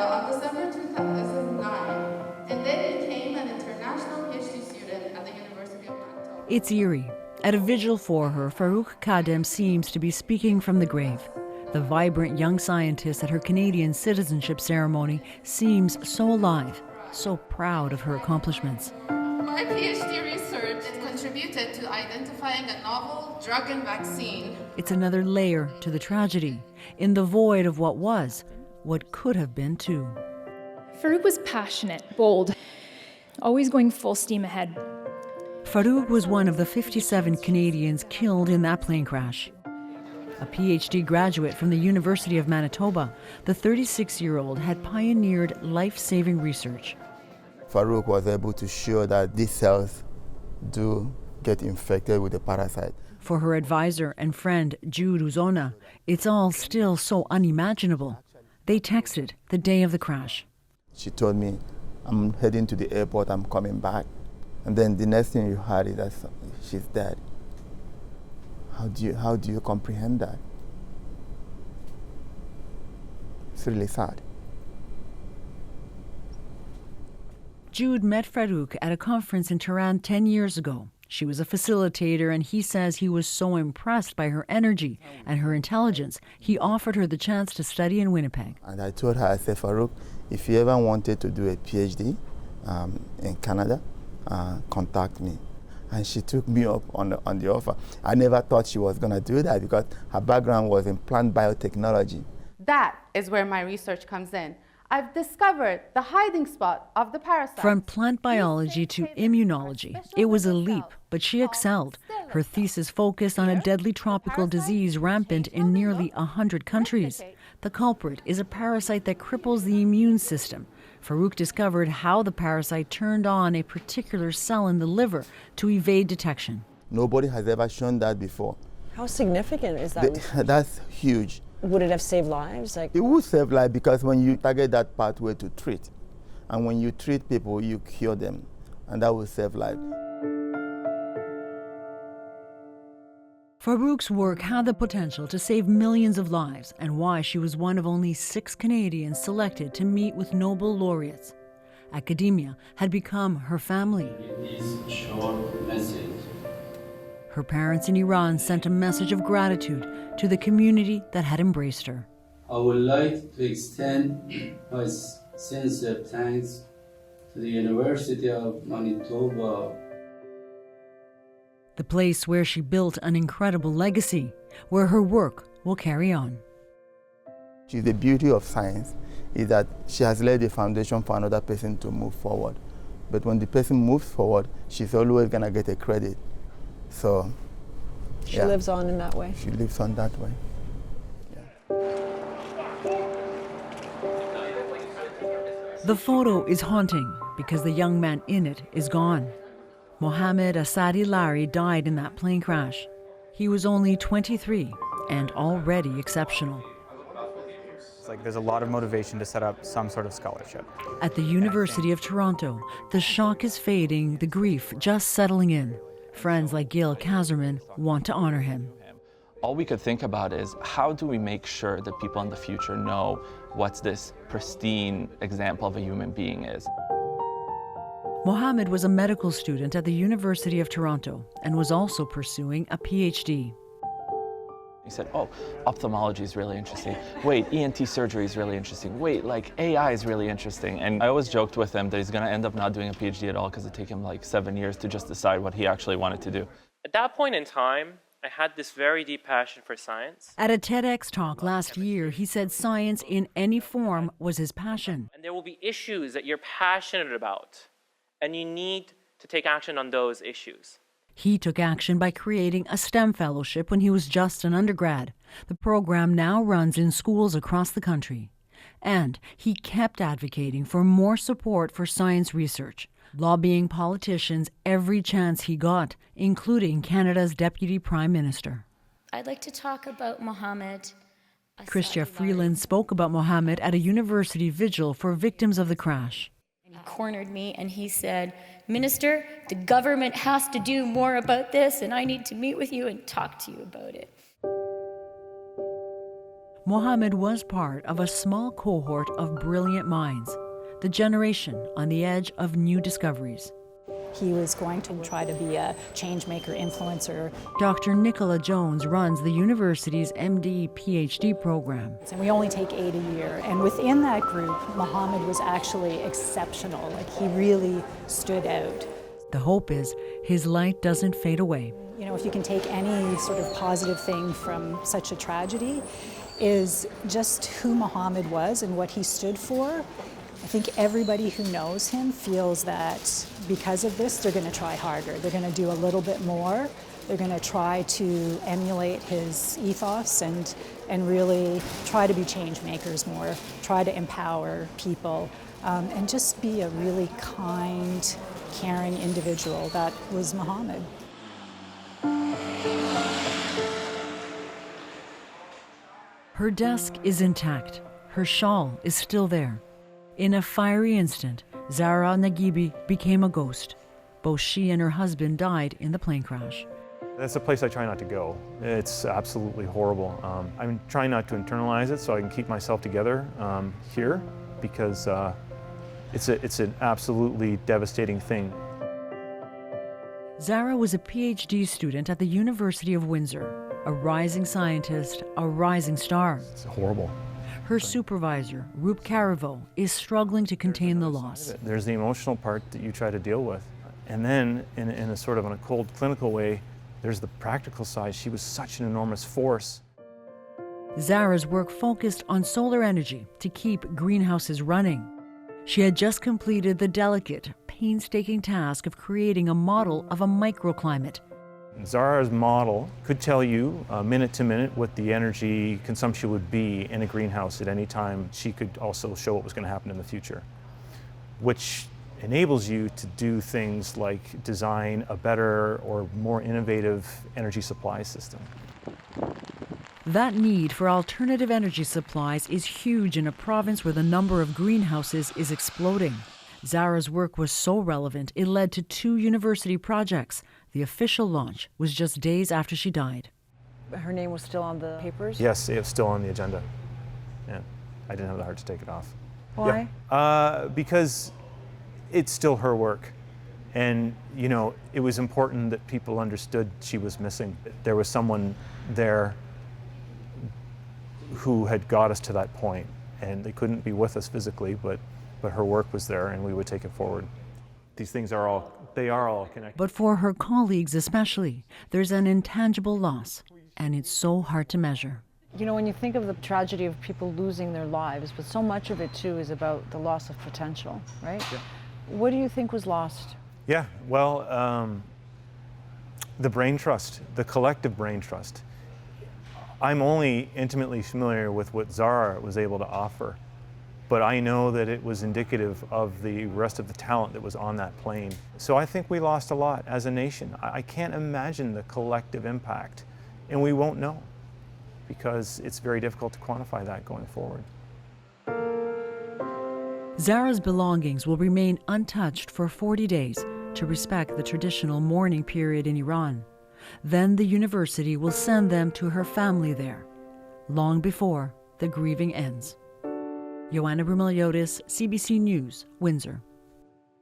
on December 2009, and then became an international PhD student at the University of Manitoba. It's eerie. At a vigil for her, Farouk Kadem seems to be speaking from the grave. The vibrant young scientist at her Canadian citizenship ceremony seems so alive, so proud of her accomplishments. My PhD research contributed to identifying a novel drug and vaccine. It's another layer to the tragedy. In the void of what was, what could have been too. Farouk was passionate, bold, always going full steam ahead. Farouk was one of the 57 Canadians killed in that plane crash. A PhD graduate from the University of Manitoba, the 36-year-old had pioneered life-saving research. Farouk was able to show that these cells do get infected with the parasite. For her advisor and friend, Jude Uzona, it's all still so unimaginable. They texted the day of the crash. She told me, I'm heading to the airport, I'm coming back. And then the next thing you heard is that she's dead. How do you comprehend that? It's really sad. Jude met Farouk at a conference in Tehran 10 years ago. She was a facilitator, and he says he was so impressed by her energy and her intelligence, he offered her the chance to study in Winnipeg. And I told her, I said, Farouk, if you ever wanted to do a PhD in Canada, contact me. And she took me up on the offer. I never thought she was going to do that because her background was in plant biotechnology. That is where my research comes in. I've discovered the hiding spot of the parasite. From plant biology to immunology, it was a leap, but she excelled. Her thesis focused on a deadly tropical disease rampant in nearly 100 countries. The culprit is a parasite that cripples the immune system. Farouk discovered how the parasite turned on a particular cell in the liver to evade detection. Nobody has ever shown that before. How significant is that? That's huge. Would it have saved lives? It would save lives because when you target that pathway to treat, and when you treat people, you cure them, and that will save lives. Farouk's work had the potential to save millions of lives, and why she was one of only 6 Canadians selected to meet with Nobel laureates. Academia had become her family. This short message. Her parents in Iran sent a message of gratitude to the community that had embraced her. I would like to extend my sincere thanks to the University of Manitoba. The place where she built an incredible legacy, where her work will carry on. The beauty of science is that she has laid the foundation for another person to move forward. But when the person moves forward, she's always going to get a credit. So she lives on in that way. She lives on that way. The photo is haunting because the young man in it is gone. Mohammed Asad-lari died in that plane crash. He was only 23 and already exceptional. It's like there's a lot of motivation to set up some sort of scholarship. At the University of Toronto, the shock is fading, the grief just settling in. Friends like Gil Kazerman want to honor him. All we could think about is how do we make sure that people in the future know what this pristine example of a human being is. Mohammed was a medical student at the University of Toronto and was also pursuing a PhD. He said, oh, ophthalmology is really interesting. Wait, ENT surgery is really interesting. Wait, like AI is really interesting. And I always joked with him that he's going to end up not doing a PhD at all because it took him like 7 years to just decide what he actually wanted to do. At that point in time, I had this very deep passion for science. At a TEDx talk last year, he said science in any form was his passion. And there will be issues that you're passionate about, and you need to take action on those issues. He took action by creating a STEM fellowship when he was just an undergrad. The program now runs in schools across the country. And he kept advocating for more support for science research, lobbying politicians every chance he got, including Canada's Deputy Prime Minister. I'd like to talk about Mohammed. Chrystia Freeland spoke about Mohammed at a university vigil for victims of the crash. He cornered me and he said, Minister, the government has to do more about this and I need to meet with you and talk to you about it. Mohammed was part of a small cohort of brilliant minds, the generation on the edge of new discoveries. He was going to try to be a change maker, influencer. Dr. Nicola Jones runs the university's MD PhD program. And we only take 8 a year. And within that group, Mohammed was actually exceptional. Like, he really stood out. The hope is his light doesn't fade away. You know, if you can take any sort of positive thing from such a tragedy, is just who Mohammed was and what he stood for. I think everybody who knows him feels that because of this, they're going to try harder. They're going to do a little bit more. They're going to try to emulate his ethos and really try to be change makers more, try to empower people, and just be a really kind, caring individual. That was Mohammed. Her desk is intact. Her shawl is still there. In a fiery instant, Zahra Nagibi became a ghost. Both she and her husband died in the plane crash. That's a place I try not to go. It's absolutely horrible. I'm trying not to internalize it so I can keep myself together here, because it's an absolutely devastating thing. Zahra was a PhD student at the University of Windsor, a rising scientist, a rising star. It's horrible. Her supervisor, Roop Carivo, is struggling to contain the loss. There's the emotional part that you try to deal with. And then, in a sort of on a cold clinical way, there's the practical side. She was such an enormous force. Zahra's work focused on solar energy to keep greenhouses running. She had just completed the delicate, painstaking task of creating a model of a microclimate. Zahra's model could tell you minute to minute what the energy consumption would be in a greenhouse at any time. She could also show what was going to happen in the future, which enables you to do things like design a better or more innovative energy supply system. That need for alternative energy supplies is huge in a province where the number of greenhouses is exploding. Zahra's work was so relevant, it led to 2 university projects. The official launch was just days after she died. Her name was still on the papers? Yes, it was still on the agenda. Yeah, I didn't have the heart to take it off. Why? Yeah. Because it's still her work. And, you know, it was important that people understood she was missing. There was someone there who had got us to that point, and they couldn't be with us physically, but her work was there, and we would take it forward. These things are all connected. But for her colleagues especially, there's an intangible loss, and it's so hard to measure. You know, when you think of the tragedy of people losing their lives, but so much of it too is about the loss of potential, right? Yeah. What do you think was lost? Yeah, well, the brain trust, the collective brain trust. I'm only intimately familiar with what Zahra was able to offer, but I know that it was indicative of the rest of the talent that was on that plane. So I think we lost a lot as a nation. I can't imagine the collective impact, and we won't know, because it's very difficult to quantify that going forward. Zahra's belongings will remain untouched for 40 days to respect the traditional mourning period in Iran. Then the university will send them to her family there, long before the grieving ends. Ioanna Roumeliotis, CBC News, Windsor.